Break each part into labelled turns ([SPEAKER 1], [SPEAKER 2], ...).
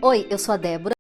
[SPEAKER 1] Oi, eu sou a Débora.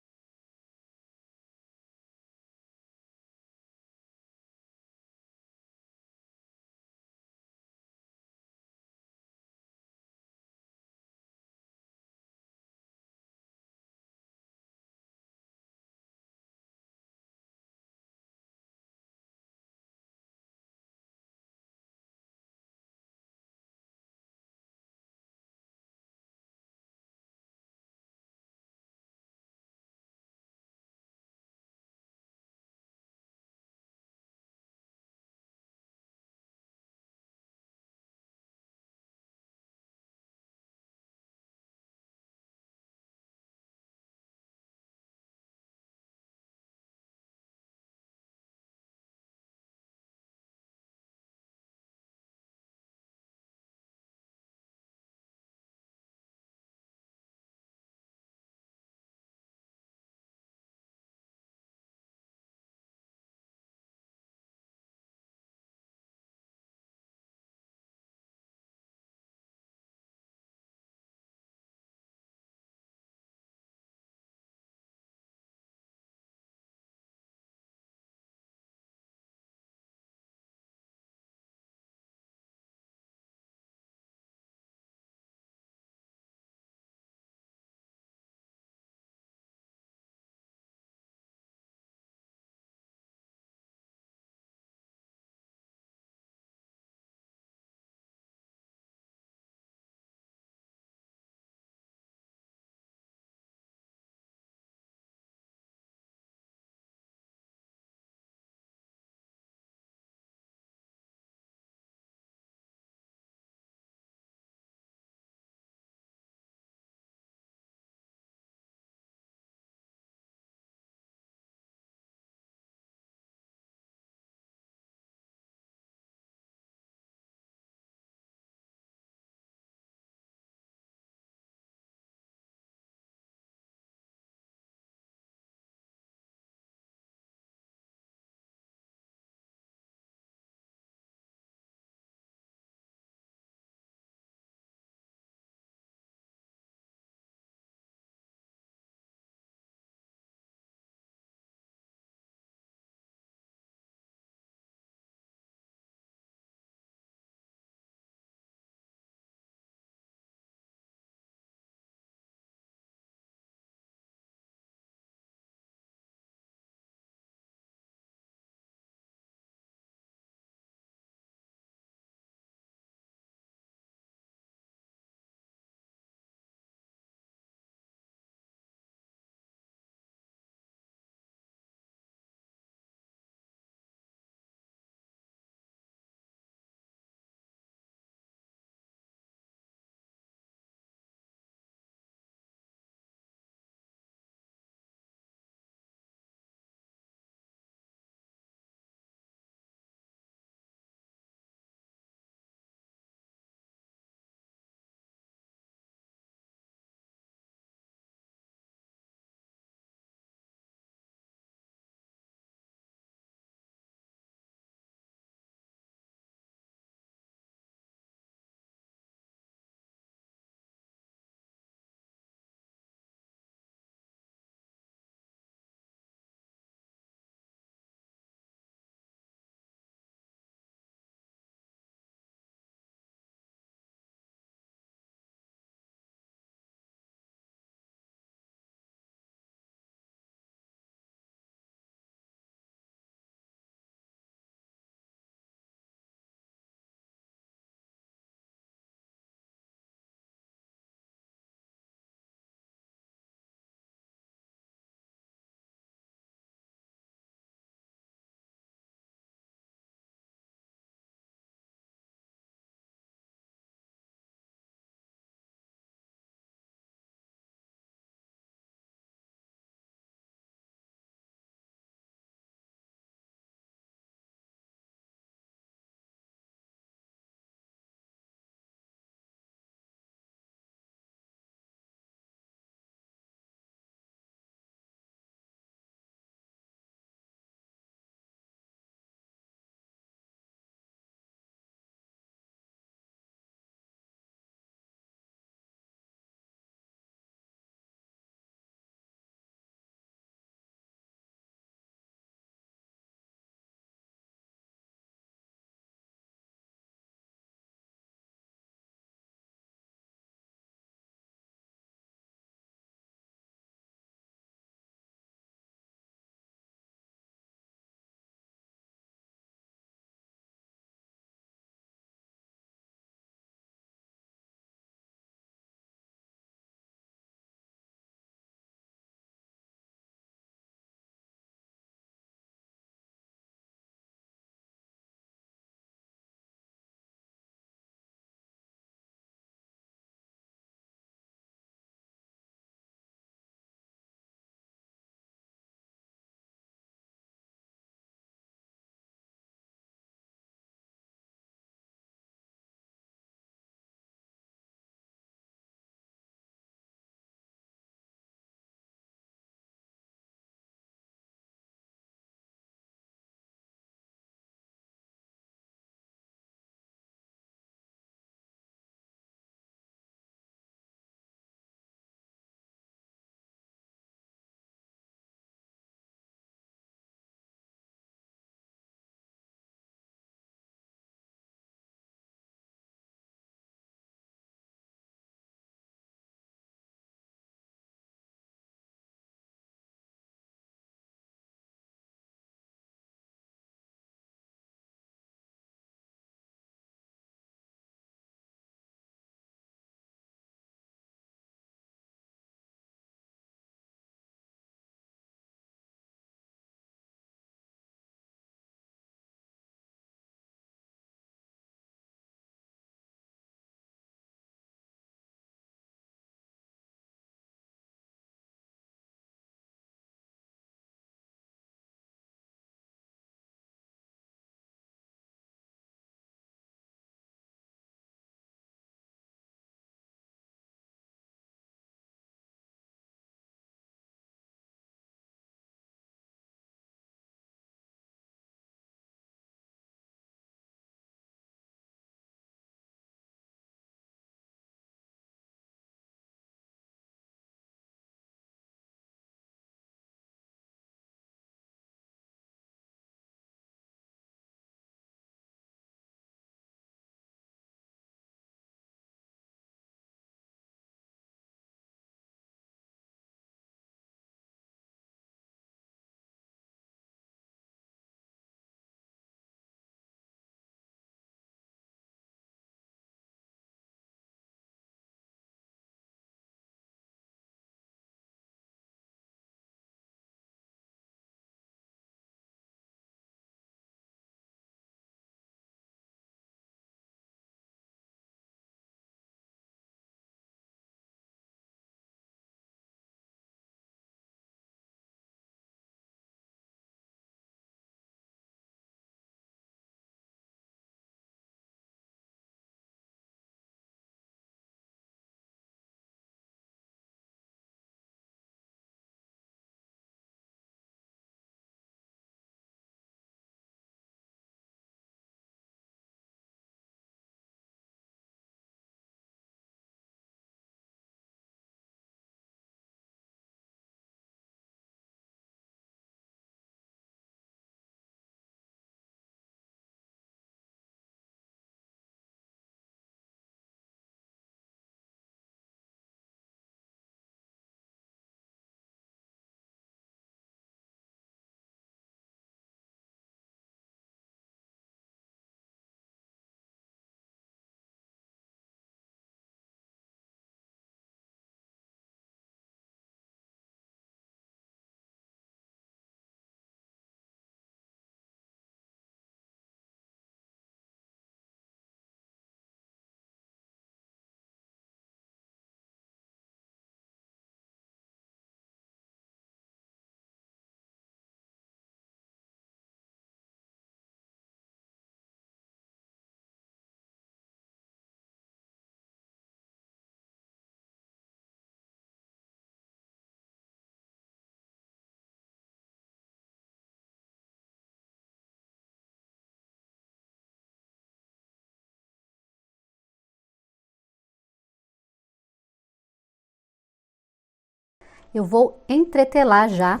[SPEAKER 1] eu vou entretelar já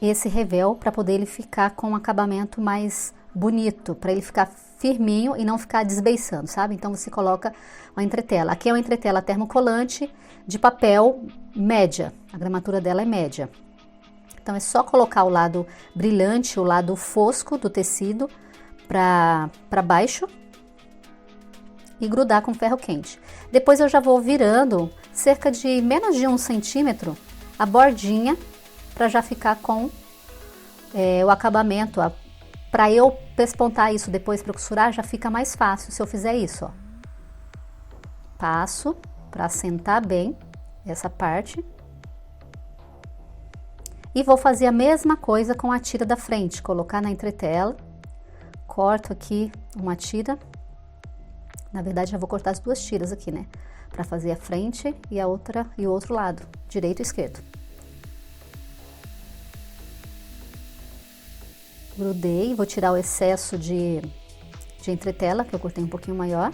[SPEAKER 1] esse revel para poder ele ficar com um acabamento mais bonito, para ele ficar firminho e não ficar desbeiçando, sabe? Então você coloca uma entretela. Aqui é uma entretela termocolante de papel média, a gramatura dela é média. Então é só colocar o lado brilhante, o lado fosco do tecido para baixo e grudar com ferro quente. Depois eu já vou virando cerca de menos de 1 centímetro a bordinha para já ficar com o acabamento. Para eu pespontar isso depois para costurar já fica mais fácil se eu fizer isso, ó. Passo para assentar bem essa parte. E vou fazer a mesma coisa com a tira da frente, colocar na entretela, corto aqui uma tira, na verdade já vou cortar as duas tiras aqui, né, para fazer a frente e a outra e o outro lado, direito e esquerdo. Grudei, vou tirar o excesso de entretela, que eu cortei um pouquinho maior,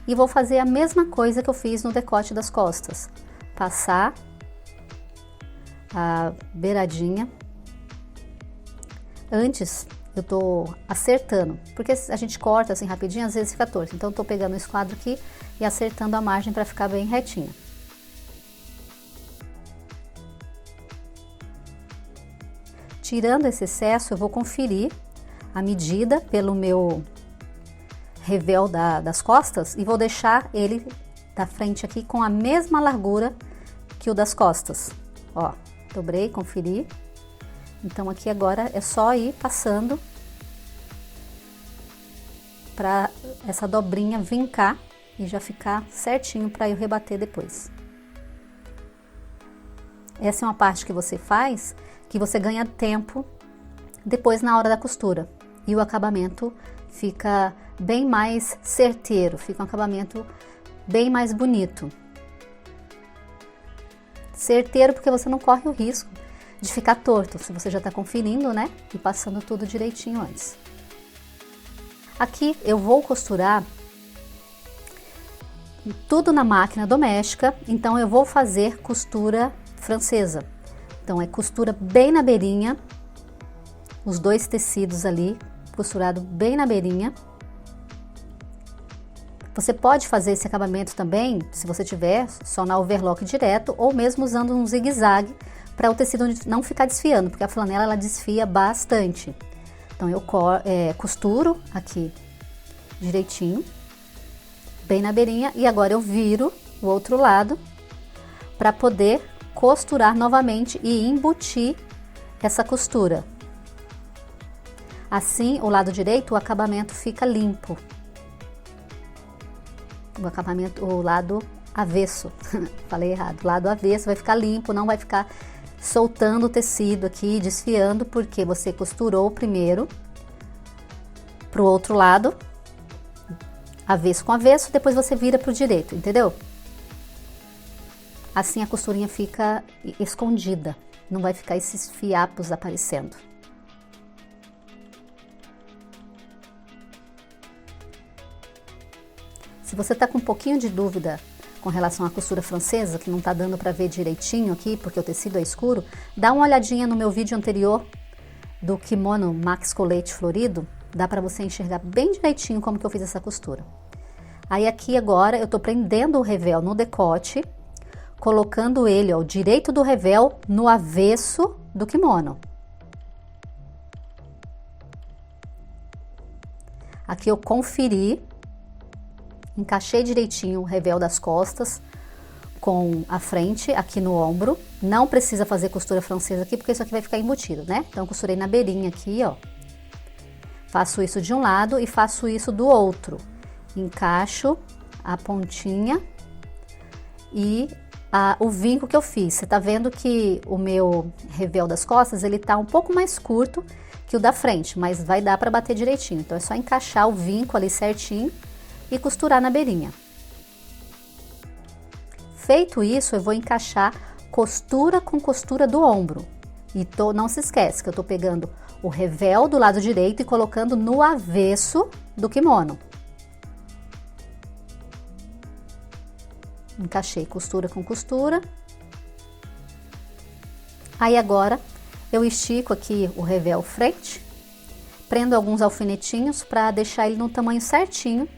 [SPEAKER 1] e vou fazer a mesma coisa que eu fiz no decote das costas, passar a beiradinha. Antes eu tô acertando, porque a gente corta assim rapidinho, às vezes fica torto. Então eu tô pegando o esquadro aqui e acertando a margem para ficar bem retinha. Tirando esse excesso, eu vou conferir a medida pelo meu revel das costas e vou deixar ele da frente aqui com a mesma largura que o das costas, ó. Dobrei, conferi. Então aqui agora é só ir passando para essa dobrinha vincar e já ficar certinho para eu rebater depois. Essa é uma parte que você faz, que você ganha tempo depois na hora da costura. E o acabamento fica bem mais certeiro, fica um acabamento bem mais bonito. Certeiro porque você não corre o risco de ficar torto, se você já está conferindo, né? E passando tudo direitinho antes. Aqui eu vou costurar tudo na máquina doméstica, então eu vou fazer costura francesa. Então é costura bem na beirinha, os dois tecidos ali, costurado bem na beirinha. Você pode fazer esse acabamento também, se você tiver, só na overlock direto, ou mesmo usando um zigue-zague, para o tecido não ficar desfiando, porque a flanela ela desfia bastante. Então eu costuro aqui direitinho, bem na beirinha, e agora eu viro o outro lado, para poder costurar novamente e embutir essa costura. Assim, o lado direito, o acabamento fica limpo. O acabamento, o lado avesso, falei errado, o lado avesso vai ficar limpo, não vai ficar soltando o tecido aqui, desfiando, porque você costurou primeiro pro outro lado, avesso com avesso, depois você vira pro direito, entendeu? Assim a costurinha fica escondida, não vai ficar esses fiapos aparecendo. Se você tá com um pouquinho de dúvida com relação à costura francesa, que não tá dando para ver direitinho aqui, porque o tecido é escuro, dá uma olhadinha no meu vídeo anterior do kimono Max Colete florido, dá para você enxergar bem direitinho como que eu fiz essa costura. Aí aqui agora eu tô prendendo o revel no decote, colocando ele, ó, o direito do revel no avesso do kimono. Aqui eu conferi, encaixei direitinho o revel das costas com a frente aqui no ombro. Não precisa fazer costura francesa aqui, porque isso aqui vai ficar embutido, né? Então, costurei na beirinha aqui, ó. Faço isso de um lado e faço isso do outro. Encaixo a pontinha e o vinco que eu fiz. Você tá vendo que o meu revel das costas, ele tá um pouco mais curto que o da frente, mas vai dar para bater direitinho. Então, é só encaixar o vinco ali certinho e costurar na beirinha. Feito isso, eu vou encaixar costura com costura do ombro. E não se esquece que eu tô pegando o revel do lado direito e colocando no avesso do kimono. Encaixei costura com costura. Aí agora eu estico aqui o revel frente, prendo alguns alfinetinhos para deixar ele no tamanho certinho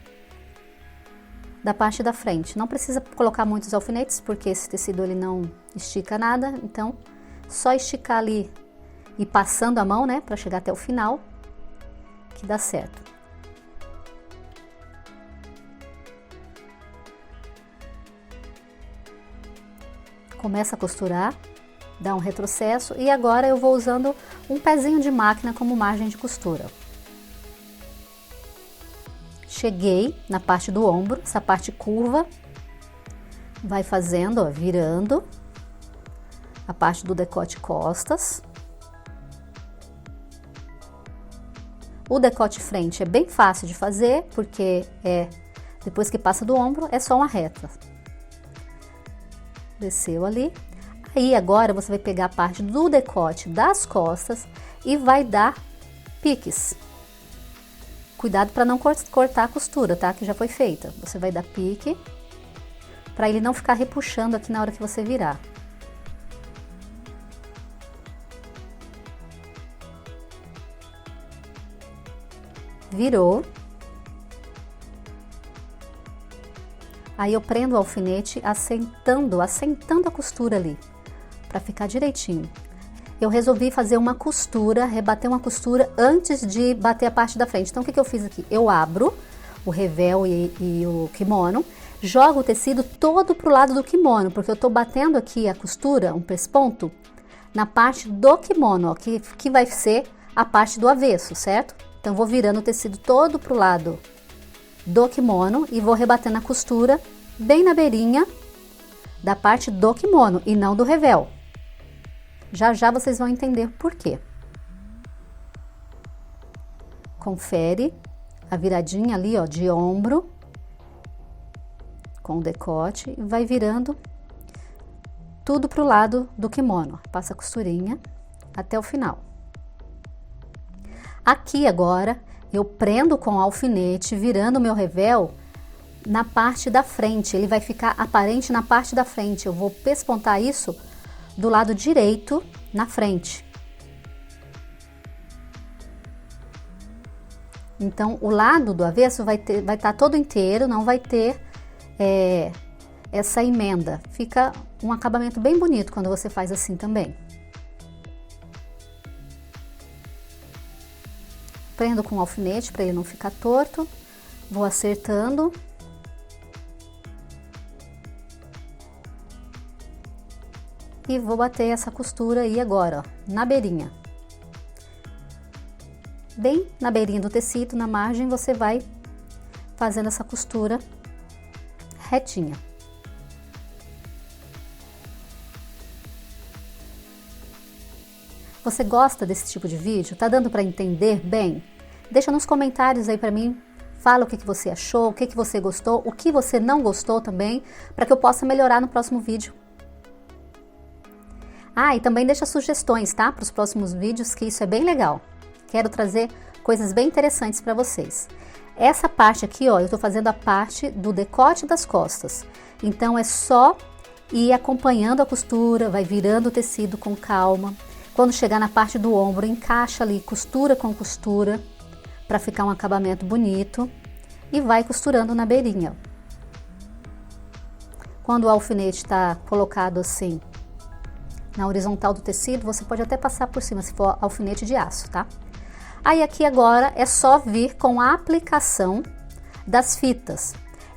[SPEAKER 1] da parte da frente. Não precisa colocar muitos alfinetes, porque esse tecido ele não estica nada, então só esticar ali e passando a mão, né, para chegar até o final, que dá certo. Começa a costurar, dá um retrocesso e agora eu vou usando um pezinho de máquina como margem de costura. Cheguei na parte do ombro, essa parte curva, vai fazendo, ó, virando a parte do decote costas. O decote frente é bem fácil de fazer, porque depois que passa do ombro, é só uma reta. Desceu ali. Aí agora você vai pegar a parte do decote das costas e vai dar piques. Cuidado para não cortar a costura, tá? Que já foi feita. Você vai dar pique para ele não ficar repuxando aqui na hora que você virar. Virou. Aí eu prendo o alfinete assentando a costura ali, para ficar direitinho. Eu resolvi fazer uma costura, rebater uma costura antes de bater a parte da frente. Então o que eu fiz aqui? Eu abro o revel e o kimono, jogo o tecido todo pro lado do kimono, porque eu tô batendo aqui a costura, um pesponto, na parte do kimono, ó, que vai ser a parte do avesso, certo? Então vou virando o tecido todo pro lado do kimono e vou rebatendo a costura bem na beirinha da parte do kimono e não do revel. Já já vocês vão entender por quê. Confere a viradinha ali, ó, de ombro com o decote e vai virando tudo pro lado do kimono. Passa a costurinha até o final. Aqui agora eu prendo com o alfinete, virando o meu revel na parte da frente. Ele vai ficar aparente na parte da frente. Eu vou pespontar isso do lado direito na frente. Então o lado do avesso vai estar todo inteiro, não vai ter essa emenda. Fica um acabamento bem bonito quando você faz assim também. Prendo com o alfinete para ele não ficar torto, vou acertando. E vou bater essa costura aí agora, ó, na beirinha. Bem na beirinha do tecido, na margem, você vai fazendo essa costura retinha. Você gosta desse tipo de vídeo? Tá dando para entender bem? Deixa nos comentários aí para mim, fala o que você achou, o que você gostou, o que você não gostou também, para que eu possa melhorar no próximo vídeo. Ah, e também deixa sugestões, tá? Para os próximos vídeos, que isso é bem legal. Quero trazer coisas bem interessantes para vocês. Essa parte aqui, ó, eu tô fazendo a parte do decote das costas. Então é só ir acompanhando a costura, vai virando o tecido com calma. Quando chegar na parte do ombro, encaixa ali costura com costura, para ficar um acabamento bonito. E vai costurando na beirinha. Quando o alfinete está colocado assim, na horizontal do tecido, você pode até passar por cima, se for alfinete de aço, tá? Aí aqui agora é só vir com a aplicação das fitas.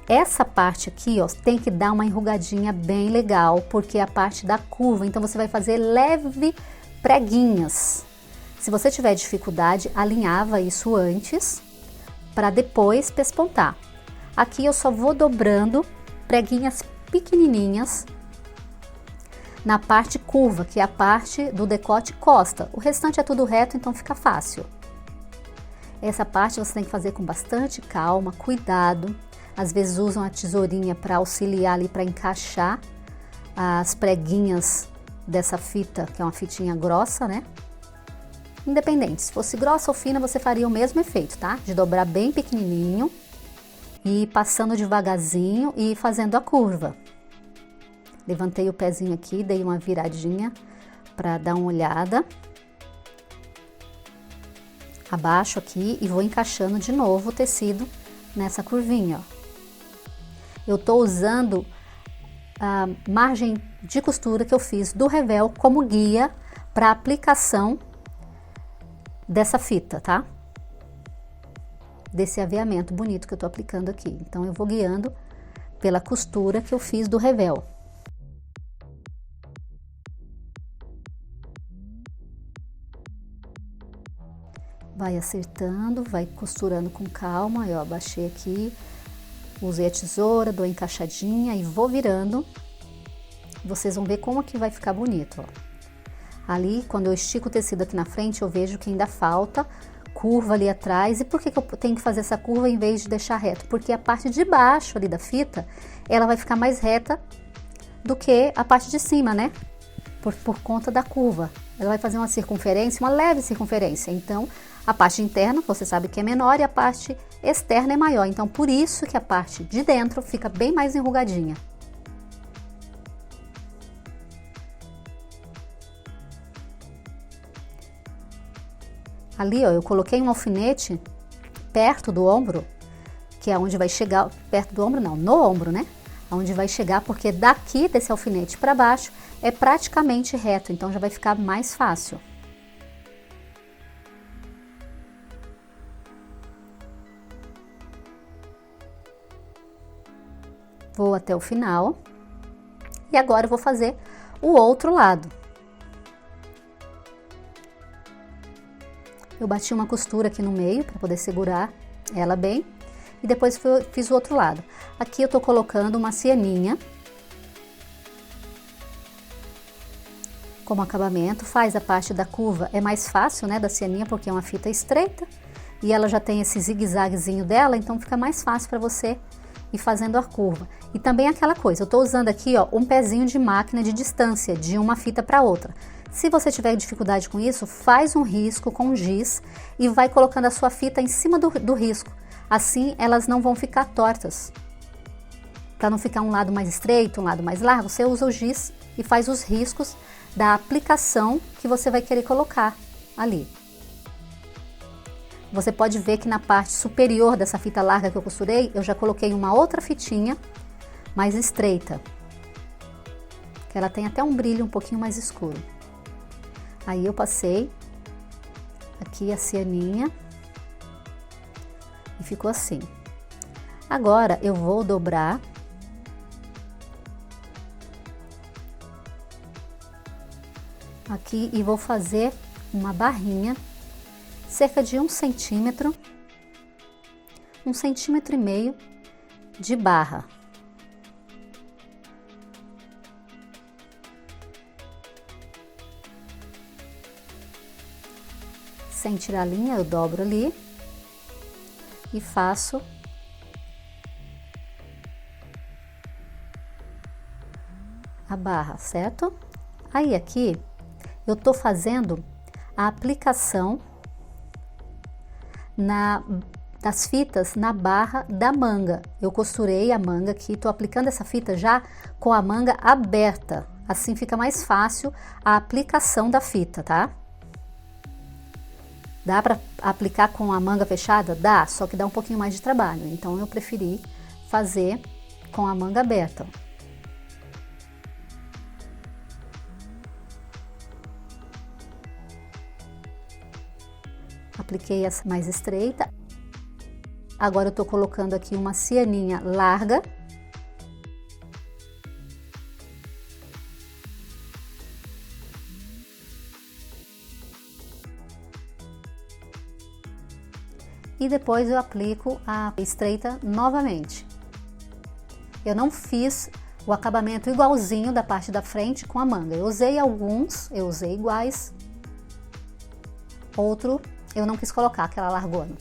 [SPEAKER 1] Essa parte aqui, ó, tem que dar uma enrugadinha bem legal, porque é a parte da curva, então você vai fazer leve preguinhas. Se você tiver dificuldade, alinhava isso antes, para depois pespontar. Aqui eu só vou dobrando preguinhas pequenininhas na parte curva, que é a parte do decote costa. O restante é tudo reto, então fica fácil. Essa parte você tem que fazer com bastante calma, cuidado. Às vezes usam a tesourinha para auxiliar ali, para encaixar as preguinhas dessa fita, que é uma fitinha grossa, né? Independente, se fosse grossa ou fina, você faria o mesmo efeito, tá? De dobrar bem pequenininho e passando devagarzinho e fazendo a curva. Levantei o pezinho aqui, dei uma viradinha para dar uma olhada. Abaixo aqui e vou encaixando de novo o tecido nessa curvinha, ó. Eu tô usando a margem de costura que eu fiz do revel como guia para aplicação dessa fita, tá? Desse aviamento bonito que eu tô aplicando aqui. Então, eu vou guiando pela costura que eu fiz do revel. Vai acertando, vai costurando com calma. Eu abaixei aqui, usei a tesoura, dou encaixadinha e vou virando. Vocês vão ver como que vai ficar bonito, ó. Ali, quando eu estico o tecido aqui na frente, eu vejo que ainda falta curva ali atrás. E por que eu tenho que fazer essa curva em vez de deixar reto? Porque a parte de baixo ali da fita, ela vai ficar mais reta do que a parte de cima, né? Por conta da curva. Ela vai fazer uma circunferência, uma leve circunferência. Então, a parte interna, você sabe que é menor, e a parte externa é maior. Então, por isso que a parte de dentro fica bem mais enrugadinha. Ali, ó, eu coloquei um alfinete perto do ombro, que é onde vai chegar, perto do ombro não, no ombro, né? Onde vai chegar, porque daqui desse alfinete para baixo é praticamente reto, então já vai ficar mais fácil. Vou até o final. E agora eu vou fazer o outro lado. Eu bati uma costura aqui no meio para poder segurar ela bem. E depois fiz o outro lado. Aqui eu tô colocando uma cianinha como acabamento. Faz a parte da curva, é mais fácil, né, da cianinha, porque é uma fita estreita. E ela já tem esse zigue-zaguezinho dela, então fica mais fácil para você ir fazendo a curva. E também aquela coisa, eu tô usando aqui, ó, um pezinho de máquina de distância de uma fita para outra. Se você tiver dificuldade com isso, faz um risco com giz e vai colocando a sua fita em cima do risco. Assim, elas não vão ficar tortas. Para não ficar um lado mais estreito, um lado mais largo, você usa o giz e faz os riscos da aplicação que você vai querer colocar ali. Você pode ver que na parte superior dessa fita larga que eu costurei, eu já coloquei uma outra fitinha mais estreita. Que ela tem até um brilho um pouquinho mais escuro. Aí eu passei aqui a cianinha e ficou assim. Agora eu vou dobrar aqui e vou fazer uma barrinha cerca de 1 centímetro, 1,5 centímetros de barra. Sem tirar a linha, eu dobro ali e faço a barra, certo? Aí aqui eu tô fazendo a aplicação das fitas na barra da manga. Eu costurei a manga aqui, tô aplicando essa fita já com a manga aberta, assim fica mais fácil a aplicação da fita, tá? Dá para aplicar com a manga fechada? Dá, só que dá um pouquinho mais de trabalho, então eu preferi fazer com a manga aberta. Apliquei essa mais estreita. Agora eu tô colocando aqui uma cianinha larga. E depois eu aplico a estreita novamente. Eu não fiz o acabamento igualzinho da parte da frente com a manga. Eu usei alguns, eu usei iguais. Outro eu não quis colocar, aquela largona.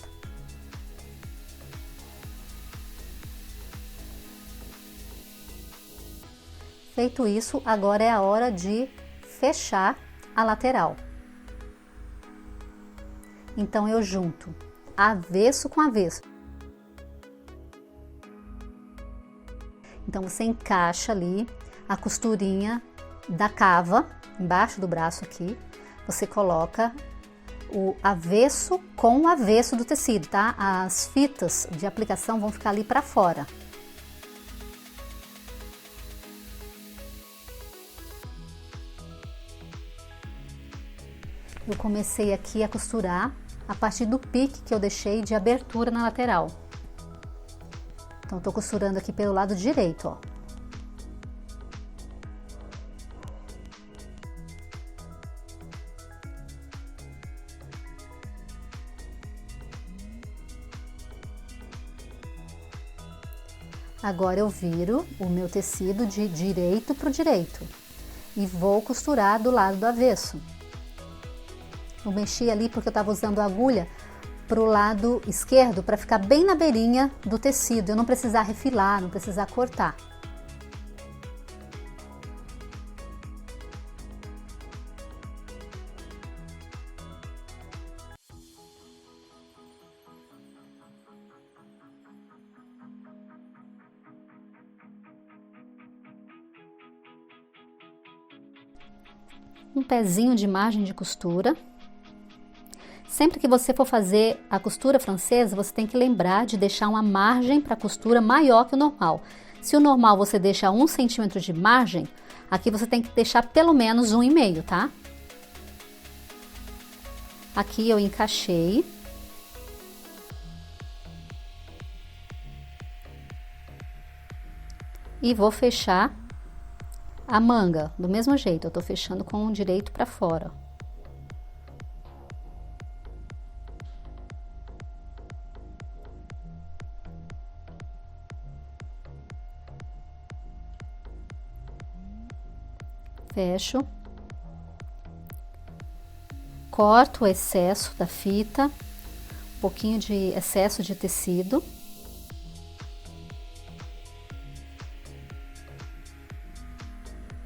[SPEAKER 1] Feito isso, agora é a hora de fechar a lateral. Então eu junto avesso com avesso. Então você encaixa ali a costurinha da cava embaixo do braço aqui, você coloca o avesso com o avesso do tecido, tá? As fitas de aplicação vão ficar ali para fora. Eu comecei aqui a costurar a partir do pique que eu deixei de abertura na lateral. Então, tô costurando aqui pelo lado direito, ó. Agora eu viro o meu tecido de direito para o direito e vou costurar do lado do avesso. Eu mexi ali porque eu estava usando a agulha para o lado esquerdo para ficar bem na beirinha do tecido, eu não precisar refilar, não precisar cortar. Um pezinho de margem de costura. Sempre que você for fazer a costura francesa, você tem que lembrar de deixar uma margem para costura maior que o normal. Se o normal você deixa 1 centímetro de margem, aqui você tem que deixar pelo menos 1,5, tá? Aqui eu encaixei. E vou fechar a manga do mesmo jeito, eu tô fechando com o direito para fora. Fecho. Corto o excesso da fita, um pouquinho de excesso de tecido.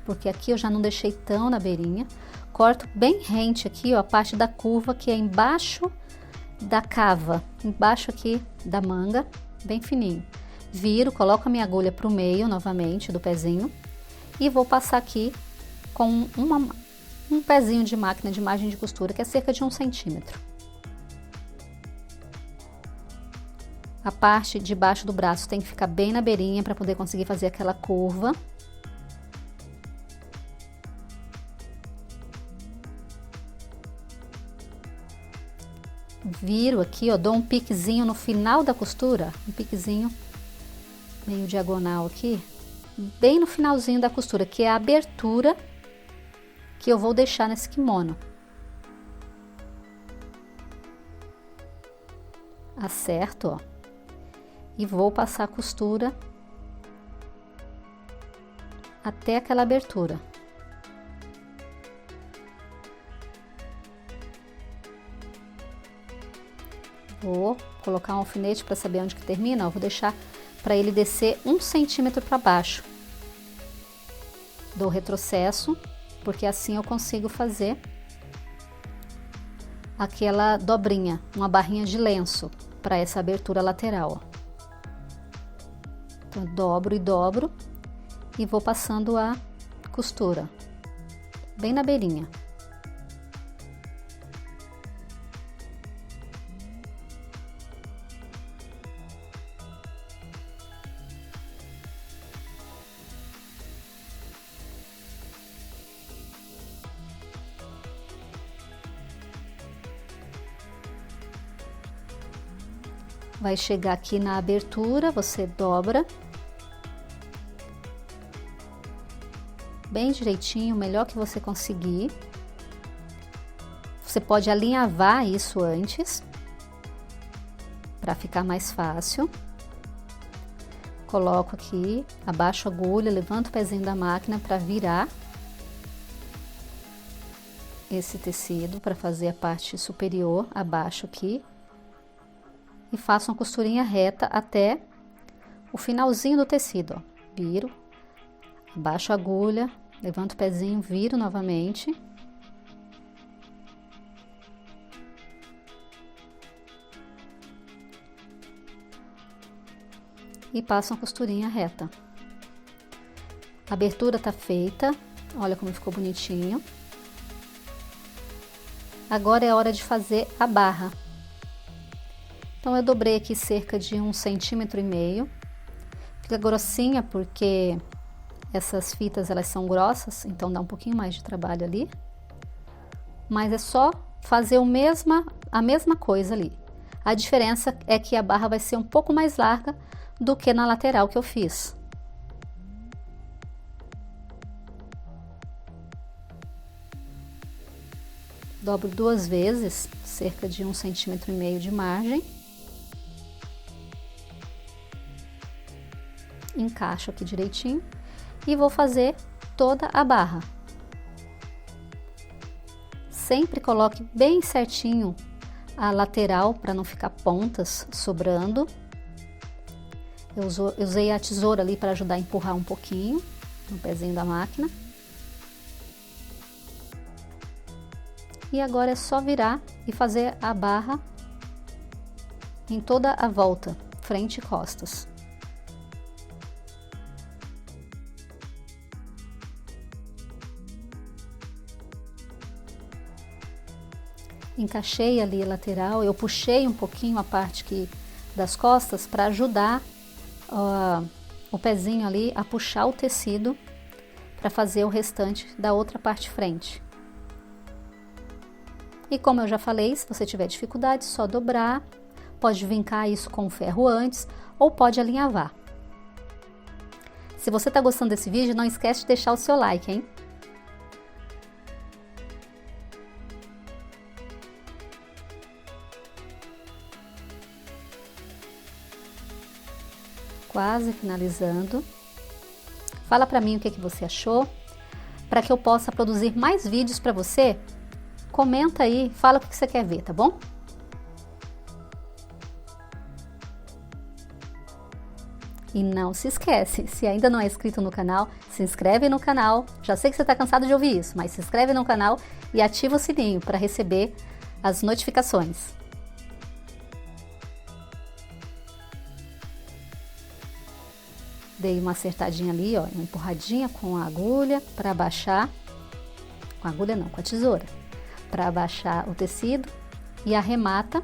[SPEAKER 1] Porque aqui eu já não deixei tão na beirinha. Corto bem rente aqui, ó, a parte da curva que é embaixo da cava, embaixo aqui da manga, bem fininho. Viro, coloco a minha agulha pro meio novamente do pezinho e vou passar aqui com um pezinho de máquina de margem de costura, que é cerca de 1 centímetro. A parte de baixo do braço tem que ficar bem na beirinha para poder conseguir fazer aquela curva. Viro aqui, ó, dou um piquezinho no final da costura, um piquezinho meio diagonal aqui, bem no finalzinho da costura, que é a abertura que eu vou deixar nesse kimono. Acerto, ó, e vou passar a costura até aquela abertura. Vou colocar um alfinete para saber onde que termina, ó, vou deixar para ele descer 1 centímetro para baixo. Dou retrocesso, porque assim eu consigo fazer aquela dobrinha, uma barrinha de lenço para essa abertura lateral, ó. Então, dobro e dobro e vou passando a costura bem na beirinha. Vai chegar aqui na abertura, você dobra bem direitinho, o melhor que você conseguir. Você pode alinhavar isso antes, para ficar mais fácil. Coloco aqui, abaixo a agulha, levanto o pezinho da máquina para virar esse tecido, para fazer a parte superior, abaixo aqui. E faço uma costurinha reta até o finalzinho do tecido, ó. Viro, abaixo a agulha, levanto o pezinho, viro novamente. E passo uma costurinha reta. A abertura tá feita, olha como ficou bonitinho. Agora é a hora de fazer a barra. Então eu dobrei aqui cerca de 1,5 cm. Fica grossinha porque essas fitas elas são grossas, então dá um pouquinho mais de trabalho ali. Mas é só fazer a mesma coisa ali. A diferença é que a barra vai ser um pouco mais larga do que na lateral que eu fiz. Dobro 2 vezes, cerca de 1,5 cm de margem. Encaixo aqui direitinho e vou fazer toda a barra. Sempre coloque bem certinho a lateral para não ficar pontas sobrando. Eu usei a tesoura ali para ajudar a empurrar um pouquinho no pezinho da máquina. E agora é só virar e fazer a barra em toda a volta, frente e costas. Encaixei ali a lateral, eu puxei um pouquinho a parte das costas para ajudar o pezinho ali a puxar o tecido para fazer o restante da outra parte frente. E como eu já falei, se você tiver dificuldade, só dobrar, pode vincar isso com o ferro antes ou pode alinhavar. Se você está gostando desse vídeo, não esquece de deixar o seu like, hein? Quase finalizando. Fala pra mim o que você achou, para que eu possa produzir mais vídeos para você. Comenta aí, fala o que você quer ver, tá bom? E não se esquece, se ainda não é inscrito no canal, se inscreve no canal. Já sei que você está cansado de ouvir isso, mas se inscreve no canal e ativa o sininho para receber as notificações. Dei uma acertadinha ali, ó, uma empurradinha com a agulha para abaixar, com a agulha não, com a tesoura, para abaixar o tecido e arremata.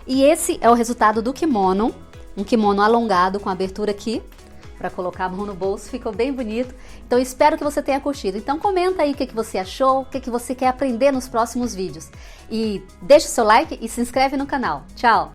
[SPEAKER 1] E esse é o resultado do kimono, um kimono alongado com abertura aqui, para colocar a mão no bolso, ficou bem bonito. Então espero que você tenha curtido. Então comenta aí o que você achou, o que você quer aprender nos próximos vídeos. E deixa o seu like e se inscreve no canal. Tchau!